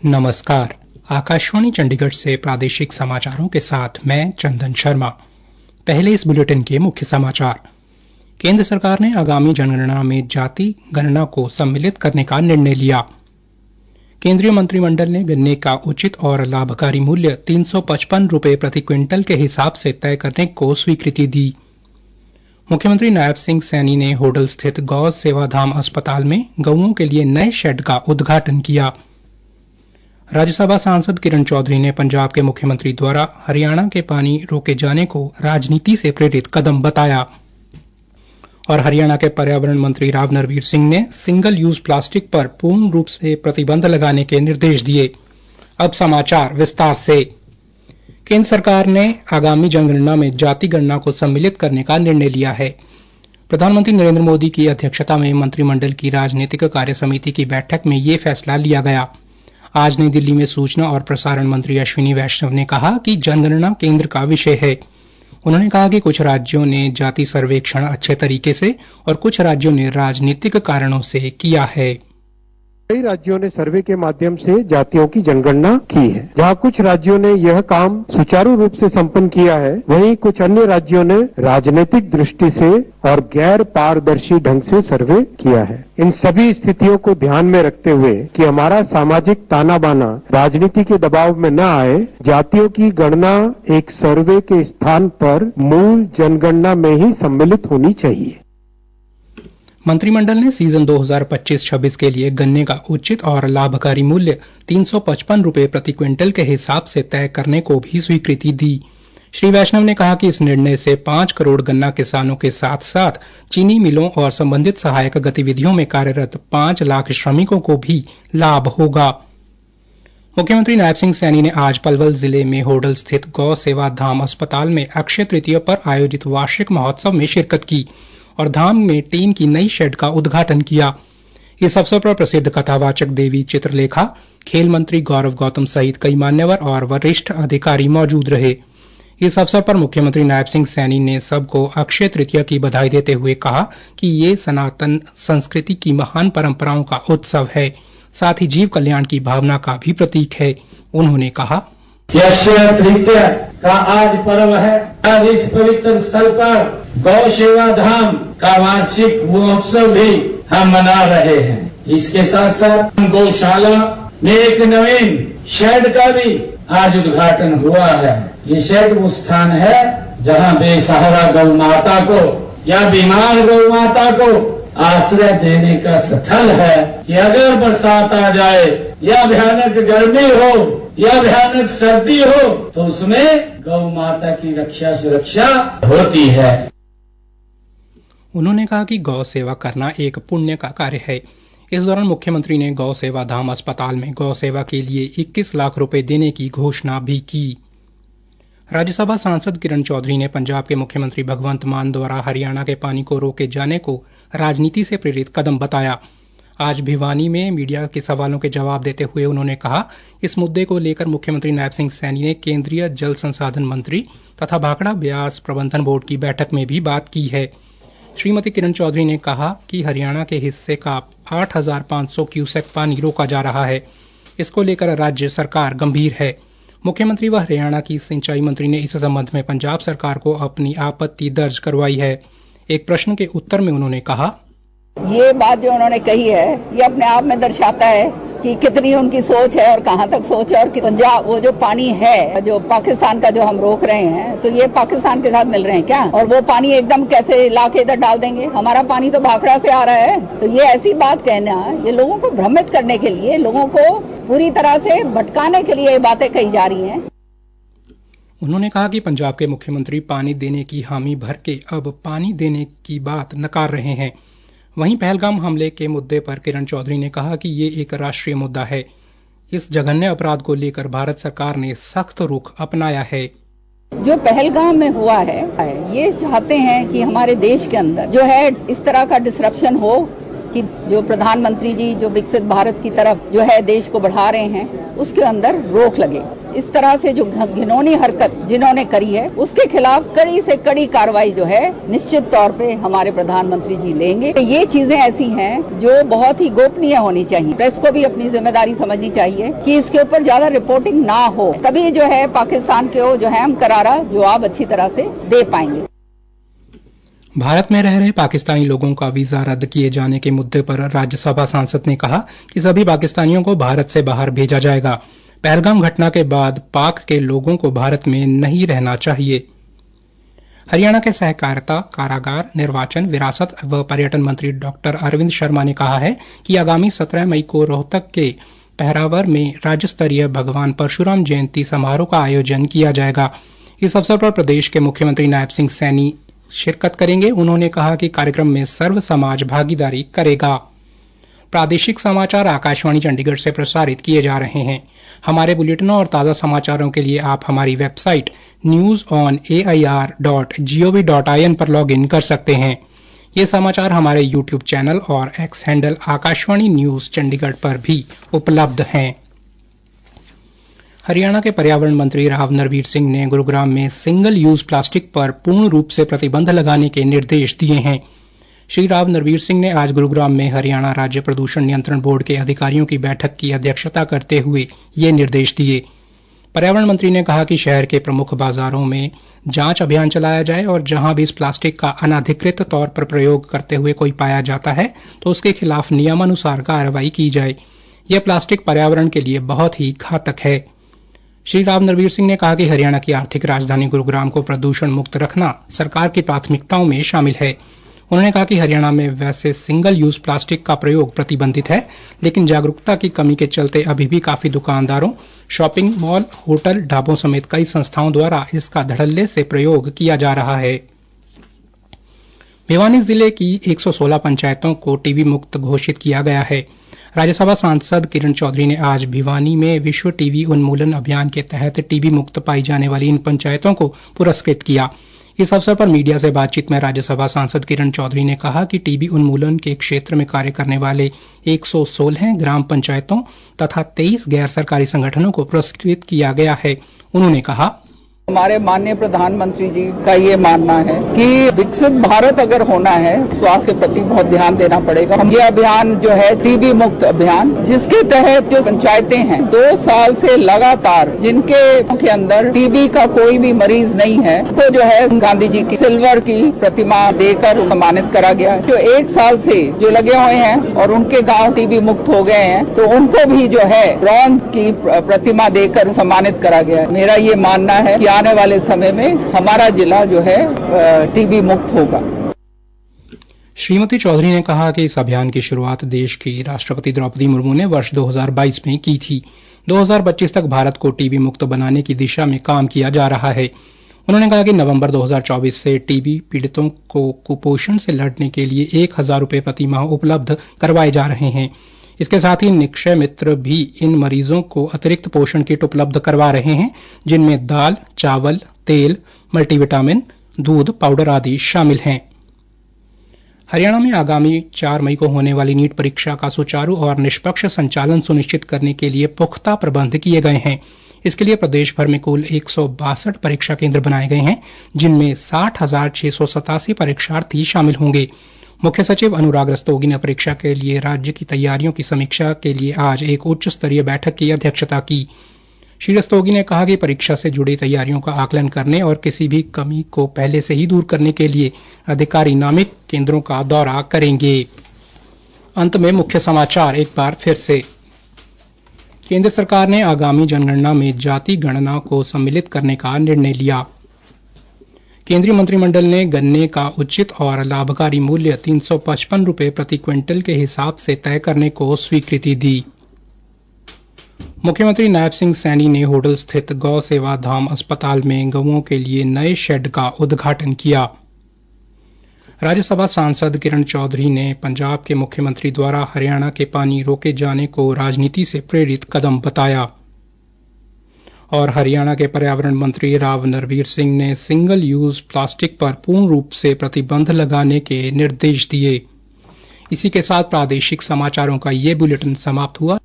नमस्कार। आकाशवाणी चंडीगढ़ से प्रादेशिक समाचारों के साथ मैं चंदन शर्मा। पहले इस बुलेटिन के मुख्य समाचार। केंद्र सरकार ने आगामी जनगणना में जाति गणना को सम्मिलित करने का निर्णय लिया। केंद्रीय मंत्रिमंडल ने गन्ने का उचित और लाभकारी मूल्य 355 रुपए प्रति क्विंटल के हिसाब से तय करने को स्वीकृति दी। मुख्यमंत्री नायब सिंह सैनी ने होडल स्थित गौ सेवाधाम अस्पताल में गौओं के लिए नए शेड का उद्घाटन किया। राज्यसभा सांसद किरण चौधरी ने पंजाब के मुख्यमंत्री द्वारा हरियाणा के पानी रोके जाने को राजनीति से प्रेरित कदम बताया। और हरियाणा के पर्यावरण मंत्री राव नरवीर सिंह ने सिंगल यूज प्लास्टिक पर पूर्ण रूप से प्रतिबंध लगाने के निर्देश दिए। अब समाचार विस्तार से। केंद्र सरकार ने आगामी जनगणना में जाति गणना को सम्मिलित करने का निर्णय लिया है। प्रधानमंत्री नरेंद्र मोदी की अध्यक्षता में मंत्रिमंडल की राजनीतिक कार्य समिति की बैठक में ये फैसला लिया गया। आज नई दिल्ली में सूचना और प्रसारण मंत्री अश्विनी वैष्णव ने कहा कि जनगणना केंद्र का विषय है। उन्होंने कहा कि कुछ राज्यों ने जाति सर्वेक्षण अच्छे तरीके से और कुछ राज्यों ने राजनीतिक कारणों से किया है। कई राज्यों ने सर्वे के माध्यम से जातियों की जनगणना की है। जहां कुछ राज्यों ने यह काम सुचारू रूप से संपन्न किया है, वहीं कुछ अन्य राज्यों ने राजनीतिक दृष्टि से और गैर पारदर्शी ढंग से सर्वे किया है। इन सभी स्थितियों को ध्यान में रखते हुए कि हमारा सामाजिक ताना बाना राजनीति के दबाव में न आए, जातियों की गणना एक सर्वे के स्थान पर मूल जनगणना में ही सम्मिलित होनी चाहिए। मंत्रिमंडल ने सीजन 2025-26 के लिए गन्ने का उचित और लाभकारी मूल्य 355 रुपए प्रति क्विंटल के हिसाब से तय करने को भी स्वीकृति दी। श्री वैष्णव ने कहा कि इस निर्णय से 5 करोड़ गन्ना किसानों के साथ साथ चीनी मिलों और संबंधित सहायक गतिविधियों में कार्यरत 5 लाख श्रमिकों को भी लाभ होगा। मुख्यमंत्री नायब सिंह सैनी ने आज पलवल जिले में होडल स्थित गौ सेवा धाम अस्पताल में अक्षय तृतीया पर आयोजित वार्षिक महोत्सव में शिरकत की और धाम में टीन की नई शेड का उद्घाटन किया। इस अवसर पर प्रसिद्ध कथावाचक देवी चित्रलेखा, खेल मंत्री गौरव गौतम सहित कई मान्यवर और वरिष्ठ अधिकारी मौजूद रहे। इस अवसर पर मुख्यमंत्री नायब सिंह सैनी ने सबको अक्षय तृतीया की बधाई देते हुए कहा कि ये सनातन संस्कृति की महान परंपराओं का उत्सव है, साथ ही जीव कल्याण की भावना का भी प्रतीक है। उन्होंने कहा, अक्षय तृतीया का आज पर्व है। आज इस पवित्र स्थल पर गौ सेवा धाम का वार्षिक महोत्सव भी हम मना रहे हैं। इसके साथ साथ गौशाला में एक नवीन शेड का भी आज उद्घाटन हुआ है। ये शेड वो स्थान है जहां बेसहारा गौ माता को या बीमार गौ माता को आश्रय देने का स्थल है कि अगर बरसात आ जाए या भयानक गर्मी हो या भयानक सर्दी हो तो उसमें गौ माता की रक्षा सुरक्षा होती है। उन्होंने कहा कि गौ सेवा करना एक पुण्य का कार्य है। इस दौरान मुख्यमंत्री ने गौ सेवा धाम अस्पताल में गौ सेवा के लिए 21 लाख रुपए देने की घोषणा भी की। राज्यसभा सांसद किरण चौधरी ने पंजाब के मुख्यमंत्री भगवंत मान द्वारा हरियाणा के पानी को रोके जाने को राजनीति से प्रेरित कदम बताया। आज भिवानी में मीडिया के सवालों के जवाब देते हुए उन्होंने कहा, इस मुद्दे को लेकर मुख्यमंत्री नायब सिंह सैनी ने केंद्रीय जल संसाधन मंत्री तथा भाखड़ा ब्यास प्रबंधन बोर्ड की बैठक में भी बात की है। श्रीमती किरण चौधरी ने कहा कि हरियाणा के हिस्से का 8,500 क्यूसेक पानी रोका जा रहा है। इसको लेकर राज्य सरकार गंभीर है। मुख्यमंत्री व हरियाणा की सिंचाई मंत्री ने इस संबंध में पंजाब सरकार को अपनी आपत्ति दर्ज करवाई है। एक प्रश्न के उत्तर में उन्होंने कहा, ये बात जो उन्होंने कही है ये अपने आप में दर्शाता है कि कितनी उनकी सोच है और कहां तक सोच है। और पंजाब वो जो पानी है जो पाकिस्तान का जो हम रोक रहे हैं, तो ये पाकिस्तान के साथ मिल रहे हैं क्या? और वो पानी एकदम कैसे ला के इधर डाल देंगे? हमारा पानी तो भाखड़ा से आ रहा है। तो ये ऐसी बात कहना, ये लोगों को भ्रमित करने के लिए, लोगों को पूरी तरह से भटकाने के लिए ये बातें कही जा रही हैं। उन्होंने कहा कि पंजाब के मुख्यमंत्री पानी देने की हामी भर के अब पानी देने की बात नकार रहे हैं। वहीं पहलगाम हमले के मुद्दे पर किरण चौधरी ने कहा कि ये एक राष्ट्रीय मुद्दा है। इस जघन्य अपराध को लेकर भारत सरकार ने सख्त रुख अपनाया है। जो पहलगाम में हुआ है, ये चाहते हैं कि हमारे देश के अंदर जो है इस तरह का डिसरप्शन हो कि जो प्रधानमंत्री जी जो विकसित भारत की तरफ जो है देश को बढ़ा रहे हैं, उसके अंदर रोक लगे। इस तरह से जो घिनौनी हरकत जिन्होंने करी है उसके खिलाफ कड़ी से कड़ी कार्रवाई जो है निश्चित तौर पे हमारे प्रधानमंत्री जी लेंगे। ये चीजें ऐसी हैं जो बहुत ही गोपनीय होनी चाहिए। प्रेस को भी अपनी जिम्मेदारी समझनी चाहिए कि इसके ऊपर ज्यादा रिपोर्टिंग ना हो, तभी जो है पाकिस्तान को जो है हम करारा जवाब अच्छी तरह से दे पाएंगे। भारत में रह रहे पाकिस्तानी लोगों का वीजा रद्द किए जाने के मुद्दे पर राज्यसभा सांसद ने कहा कि सभी पाकिस्तानियों को भारत से बाहर भेजा जाएगा। पहलगाम घटना के बाद पाक के लोगों को भारत में नहीं रहना चाहिए। हरियाणा के सहकारिता, कारागार, निर्वाचन, विरासत व पर्यटन मंत्री डॉक्टर अरविंद शर्मा ने कहा है कि आगामी 17 मई को रोहतक के पहरावर में राज्य स्तरीय भगवान परशुराम जयंती समारोह का आयोजन किया जाएगा। इस अवसर पर प्रदेश के मुख्यमंत्री नायब सिंह सैनी शिरकत करेंगे। उन्होंने कहा कि कार्यक्रम में सर्व समाज भागीदारी करेगा। प्रादेशिक समाचार आकाशवाणी चंडीगढ़ से प्रसारित किए जा रहे हैं। हमारे बुलेटिनों और ताज़ा समाचारों के लिए आप हमारी वेबसाइट newsonair.gov.in पर लॉगिन कर सकते हैं। ये समाचार हमारे यूट्यूब चैनल और x handle Akashvani news Chandigarh पर भी उपलब्ध हैं। हरियाणा के पर्यावरण मंत्री राव नरवीर सिंह ने गुरुग्राम में सिंगल यूज प्लास्टिक पर पूर्ण रूप से प्रतिबंध लगाने के निर्देश दिए हैं। श्री राव नरवीर सिंह ने आज गुरुग्राम में हरियाणा राज्य प्रदूषण नियंत्रण बोर्ड के अधिकारियों की बैठक की अध्यक्षता करते हुए ये निर्देश दिए। पर्यावरण मंत्री ने कहा कि शहर के प्रमुख बाजारों में जांच अभियान चलाया जाए और जहां भी इस प्लास्टिक का अनाधिकृत तौर पर प्रयोग करते हुए कोई पाया जाता है तो उसके खिलाफ नियमानुसार कार्रवाई की जाए। यह प्लास्टिक पर्यावरण के लिए बहुत ही घातक है। श्री राव नरवीर सिंह ने कहा कि हरियाणा की आर्थिक राजधानी गुरुग्राम को प्रदूषण मुक्त रखना सरकार की प्राथमिकताओं में शामिल है। उन्होंने कहा कि हरियाणा में वैसे सिंगल यूज प्लास्टिक का प्रयोग प्रतिबंधित है, लेकिन जागरूकता की कमी के चलते अभी भी काफी दुकानदारों, शॉपिंग मॉल, होटल, ढाबों समेत कई संस्थाओं द्वारा इसका धड़ल्ले से प्रयोग किया जा रहा है। भिवानी जिले की 116 पंचायतों को टीबी मुक्त घोषित किया गया है। राज्यसभा सांसद किरण चौधरी ने आज भिवानी में विश्व टीबी उन्मूलन अभियान के तहत टीबी मुक्त पाई जाने वाली इन पंचायतों को पुरस्कृत किया। इस अवसर पर मीडिया से बातचीत में राज्यसभा सांसद किरण चौधरी ने कहा कि टीबी उन्मूलन के क्षेत्र में कार्य करने वाले 116 ग्राम पंचायतों तथा 23 गैर सरकारी संगठनों को पुरस्कृत किया गया है। उन्होंने कहा, हमारे माननीय प्रधानमंत्री जी का ये मानना है कि विकसित भारत अगर होना है, स्वास्थ्य के प्रति बहुत ध्यान देना पड़ेगा। ये अभियान जो है टीबी मुक्त अभियान, जिसके तहत जो पंचायतें हैं 2 साल से लगातार जिनके अंदर टीबी का कोई भी मरीज नहीं है, तो जो है गांधी जी की सिल्वर की प्रतिमा देकर सम्मानित करा गया। जो 1 साल से जो लगे हुए हैं और उनके गाँव टीबी मुक्त हो गए हैं, तो उनको भी जो है ब्रॉन्ज की प्रतिमा देकर सम्मानित करा गया। मेरा ये मानना है कि आने वाले समय में हमारा जिला जो है टीबी मुक्त होगा। श्रीमती चौधरी ने कहा कि इस अभियान की शुरुआत देश की राष्ट्रपति द्रौपदी मुर्मू ने वर्ष 2022 में की थी। 2025 तक भारत को टीबी मुक्त बनाने की दिशा में काम किया जा रहा है। उन्होंने कहा कि नवंबर 2024 से टीबी पीड़ितों को कुपोषण से लड़ने के लिए 1000 रुपये प्रति माह उपलब्ध करवाए जा रहे हैं। इसके साथ ही निक्षय मित्र भी इन मरीजों को अतिरिक्त पोषण किट उपलब्ध करवा रहे हैं, जिनमें दाल, चावल, तेल, मल्टीविटामिन, दूध, पाउडर आदि शामिल हैं। हरियाणा में आगामी 4 मई को होने वाली नीट परीक्षा का सुचारू और निष्पक्ष संचालन सुनिश्चित करने के लिए पुख्ता प्रबंध किए गए हैं। इसके लिए प्रदेश भर में कुल 162 परीक्षा केंद्र बनाए गए हैं, जिनमें 60,687 परीक्षार्थी शामिल होंगे। मुख्य सचिव अनुराग रस्तोगी ने परीक्षा के लिए राज्य की तैयारियों की समीक्षा के लिए आज एक उच्च स्तरीय बैठक की अध्यक्षता की। श्री रस्तोगी ने कहा कि परीक्षा से जुड़ी तैयारियों का आकलन करने और किसी भी कमी को पहले से ही दूर करने के लिए अधिकारी नामित केंद्रों का दौरा करेंगे। अंत में मुख्य समाचार एक बार फिर से। केंद्र सरकार ने आगामी जनगणना में जाति गणना को सम्मिलित करने का निर्णय लिया। केंद्रीय मंत्रिमंडल ने गन्ने का उचित और लाभकारी मूल्य 355 रुपये प्रति क्विंटल के हिसाब से तय करने को स्वीकृति दी। मुख्यमंत्री नायब सिंह सैनी ने होडल स्थित गौ सेवा धाम अस्पताल में गौओं के लिए नए शेड का उद्घाटन किया। राज्यसभा सांसद किरण चौधरी ने पंजाब के मुख्यमंत्री द्वारा हरियाणा के पानी रोके जाने को राजनीति से प्रेरित कदम बताया। और हरियाणा के पर्यावरण मंत्री राव नरवीर सिंह ने सिंगल यूज प्लास्टिक पर पूर्ण रूप से प्रतिबंध लगाने के निर्देश दिए। इसी के साथ प्रादेशिक समाचारों का ये बुलेटिन समाप्त हुआ।